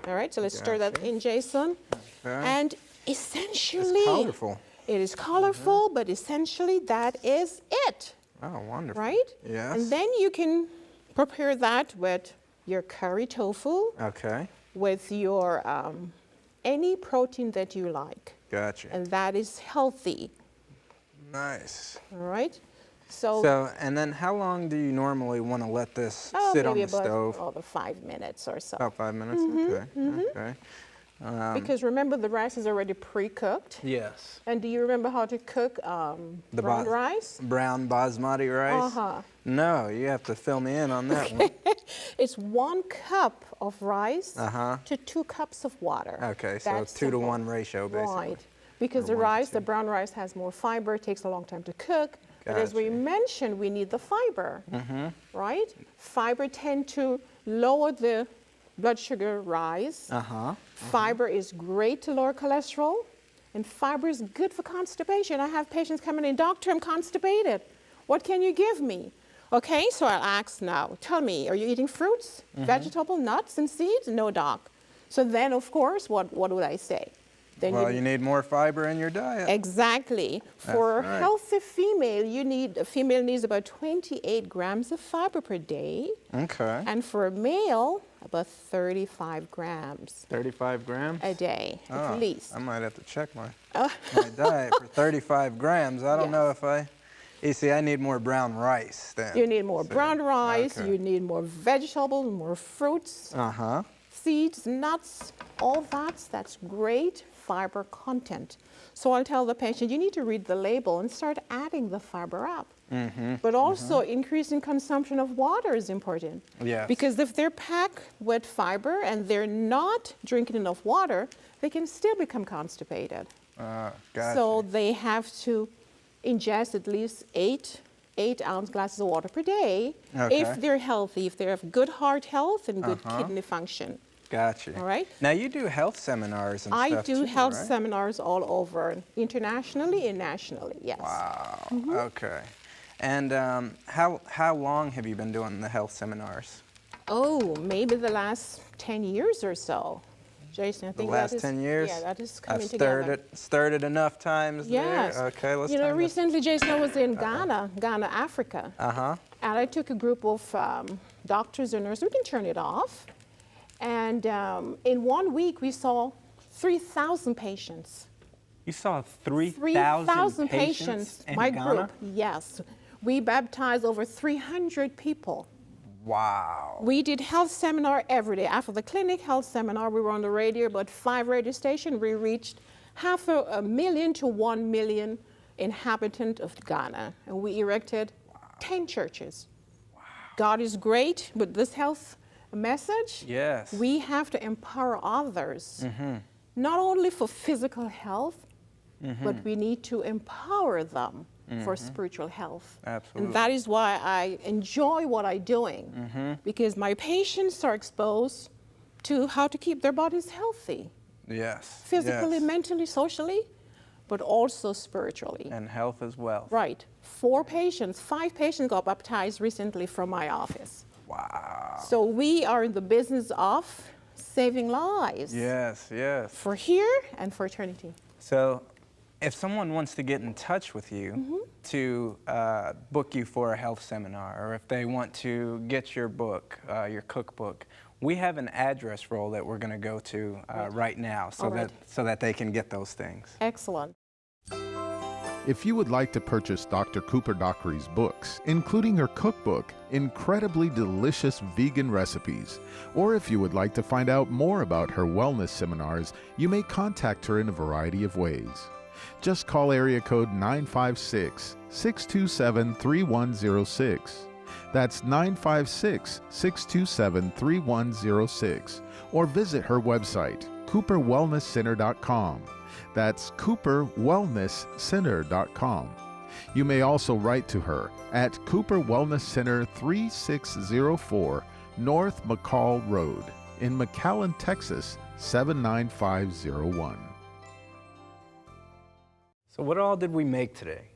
All right, so let's stir that
Gotcha.
in, Jason.
Okay.
And
It's
essentially,
colorful.
it is colorful, but essentially that is it,
Oh, wonderful.
right?
Yes.
And then you can prepare that with your curry tofu,
Okay.
with your any protein that you like,
Gotcha.
and that is healthy.
Nice.
All right. So,
So, and then how long do you normally want to let this sit on
maybe
the
about
stove?
over 5 minutes or so.
About 5 minutes? Okay.
Because remember, the rice is already pre-cooked.
Yes.
And do you remember how to cook brown rice?
Brown basmati rice?
Uh-huh.
No, you have to fill me in on that one.
It's 1 cup of rice
Uh-huh.
to 2 cups of water.
Okay, so
That's
2 to
simple.
1 ratio, basically.
Right. Because the
1 to
rice,
2.
the brown rice has more fiber, it takes a long time to cook. But as we
Gotcha.
mentioned, we need the fiber, right? Fiber tend to lower the blood sugar rise.
Uh-huh.
Fiber is great to lower cholesterol, and fiber is good for constipation. I have patients coming in, doctor, I'm constipated. What can you give me? Okay, so I'll ask now, tell me, are you eating fruits, vegetable, nuts, and seeds? No, doc. So then, of course, what would I say? Then
Well, you need more fiber in your diet.
Exactly. For a
right.
healthy female, a female needs about 28 grams of fiber per day.
Okay.
And for a male, about 35 grams
35 grams?
a day,
Oh,
at least.
I might have to check my diet for 35 grams. I don't know
Yes.
if you see, I need more brown rice then.
You need more
So,
brown rice,
okay.
you need more vegetables, more fruits,
Uh-huh.
seeds, nuts, all that's great fiber content. So I'll tell the patient, you need to read the label and start adding the fiber up. But also increasing consumption of water is important.
Yes.
Because if they're packed with fiber and they're not drinking enough water, they can still become constipated.
Gotcha.
So they have to ingest at least 8-ounce glasses of water per day
Okay.
if they're healthy, if they have good heart health and good kidney function.
Gotcha.
All right.
Now you do health seminars and
I
stuff
do
too,
health
right?
seminars all over, internationally and nationally, yes.
Wow.
Mm-hmm.
Okay. And how long have you been doing the health seminars?
Oh, maybe the last 10 years or so. Jason, I
The
think
last
that is,
10 years?
Yeah, that is
I've
coming together.
stirred it enough times
Yes.
there. Okay, let's
You know,
time this.
recently, Jason, I was in Ghana, Africa.
Uh-huh.
And I took a group of doctors and nurses. We can turn it off. And in 1 week, we saw 3,000 patients.
You saw 3,000
3,000
patients
patients,
in
my
Ghana?
group, yes. We baptized over 300 people.
Wow.
We did health seminar every day. After the clinic health seminar, we were on the radio, about 5 radio stations. We reached 500,000 to 1 million inhabitants of Ghana. And we erected 10 churches. God is great with this health message.
Yes.
We have to empower others, not only for physical health, but we need to empower them for spiritual health.
Absolutely.
And that is why I enjoy what I'm doing, because my patients are exposed to how to keep their bodies healthy,
Yes.
physically,
yes.
mentally, socially, but also spiritually.
And health as well.
Right. 5 patients got baptized recently from my office.
Wow.
So we are in the business of saving lives
Yes, yes.
for here and for eternity.
So If someone wants to get in touch with you to book you for a health seminar, or if they want to get your book, your cookbook, we have an address roll that we're going to go to right now so that they can get those things.
Excellent.
If you would like to purchase Dr. Cooper-Dockery's books, including her cookbook, Incredibly Delicious Vegan Recipes, or if you would like to find out more about her wellness seminars, you may contact her in a variety of ways. Just call area code 956-627-3106. That's 956-627-3106, or visit her website, cooperwellnesscenter.com. That's cooperwellnesscenter.com. You may also write to her at Cooper Wellness Center 3604 North McCall Road in McAllen, Texas 79501.
So what all did we make today?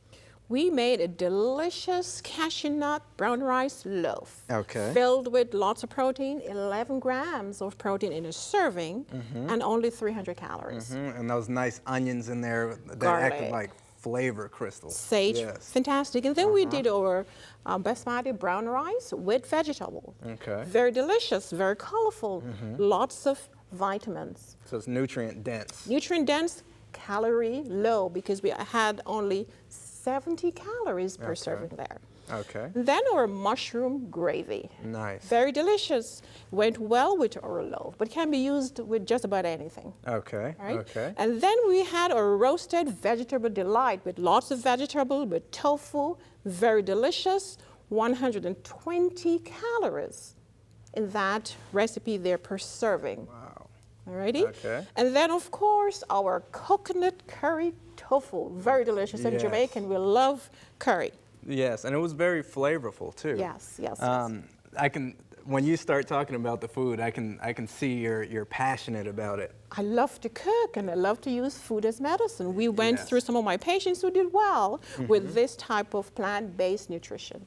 We made a delicious cashew nut brown rice loaf.
Okay.
Filled with lots of protein, 11 grams of protein in a serving, and only 300 calories.
And those nice onions in there that
Garlic.
acted like flavor crystals.
Sage,
Yes.
fantastic. And then we did our basmati brown rice with vegetable.
Okay.
Very delicious, very colorful, lots of vitamins.
So it's nutrient dense.
Nutrient dense, calorie low, because we had only 70 calories per serving there.
Okay.
Then our mushroom gravy.
Nice.
Very delicious. Went well with our loaf, but can be used with just about anything.
Okay.
Right?
Okay.
And then we had our roasted vegetable delight with lots of vegetable, with tofu, very delicious, 120 calories in that recipe there per serving.
Wow.
Alrighty?
Okay.
And then, of course, our coconut curry tofu. Very delicious. In
Yes.
Jamaican, we love curry.
Yes, and it was very flavorful too.
Yes, yes,
When you start talking about the food, I can see you're passionate about it.
I love to cook and I love to use food as medicine. We went
Yes.
through some of my patients who did well with this type of plant-based nutrition.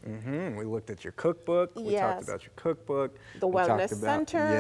We looked at your cookbook. We talked
Yes.
about your cookbook.
The
we talked
Wellness
about,
Center.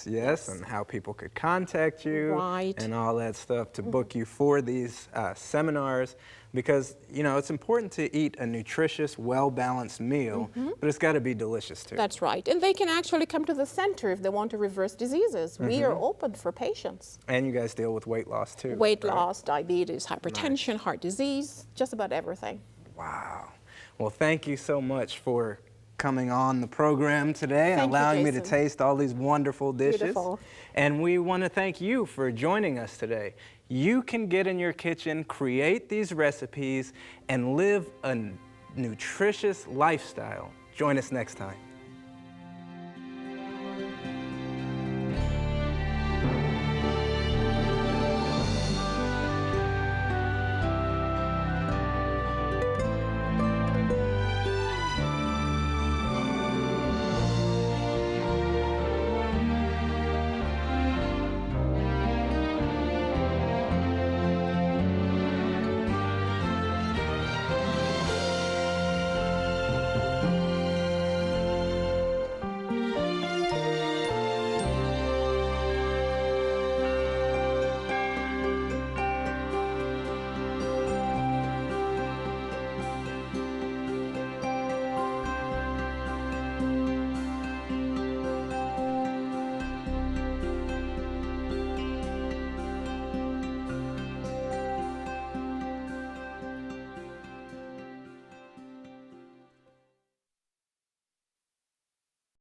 Yes, and how people could contact you.
Right.
And all that stuff to book you for these seminars. Because, you know, it's important to eat a nutritious, well-balanced meal, but it's got to be delicious too.
That's right. And they can actually come to the center if they want to reverse diseases. We are open for patients.
And you guys deal with weight loss too.
Weight
right?
loss, diabetes, hypertension, heart disease, just about everything.
Wow. Well, thank you so much for coming on the program today and
Thank you,
allowing me to
Jason.
taste all these wonderful dishes.
Beautiful.
And we want to thank you for joining us today. You can get in your kitchen, create these recipes, and live a nutritious lifestyle. Join us next time.